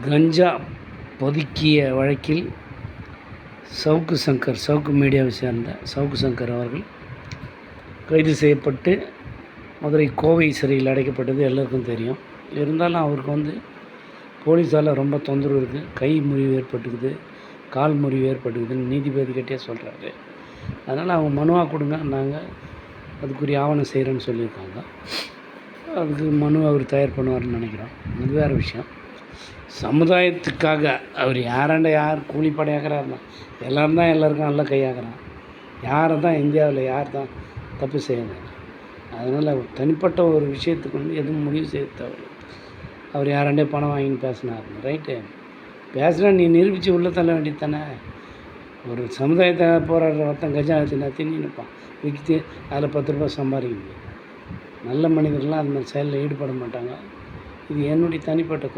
கஞ்சா பதுக்கிய வழக்கில் சவுக்கு மீடியாவை சேர்ந்த சவுக்கு சங்கர் அவர்கள் கைது செய்யப்பட்டு மதுரை கோவை சிறையில் அடைக்கப்பட்டது எல்லாருக்கும் தெரியும். இருந்தாலும் அவருக்கு போலீஸால் ரொம்ப தொந்தரவு இருக்குது. கை முறிவு ஏற்பட்டுக்குது, கால் முறிவு ஏற்பட்டுக்குதுன்னு நீதிபதிக்கிட்டே சொல்கிறாரு. அதனால் அவங்க மனுவாக கொடுங்க, நாங்கள் அதுக்குரிய ஆவணம் செய்கிறோன்னு சொல்லியிருக்காங்க. அதுக்கு மனு அவர் தயார் பண்ணுவார்னு நினைக்கிறோம். அது வேறு விஷயம். சமுதாயத்துக்காக அவர் யார் கூலிப்படையாகிறாருன்னா எல்லோரும் தான் எல்லாருக்கும் நல்ல கையாகிறான். யாரை தான் இந்தியாவில் யார் தான் தப்பு செய்யணும்? அதனால் அவர் தனிப்பட்ட ஒரு விஷயத்துக்கு எதுவும் முடிவு செய்ய தேவை. அவர் யாராண்டே பணம் வாங்கின்னு பேசினார், ரைட்டு, பேசுனா நீ நிரூபித்து உள்ளே தள்ள வேண்டியது தானே. ஒரு சமுதாயத்தை போராடுற ஒருத்தன் கஜா தின்னு நிற்பான், விற்று அதில் 10 ரூபா சம்பாதிக்க முடியும். நல்ல மனிதர்கள்லாம் அது மாதிரி செயலில் ஈடுபட மாட்டாங்க. இது என்னுடைய தனிப்பட்ட கருத்து.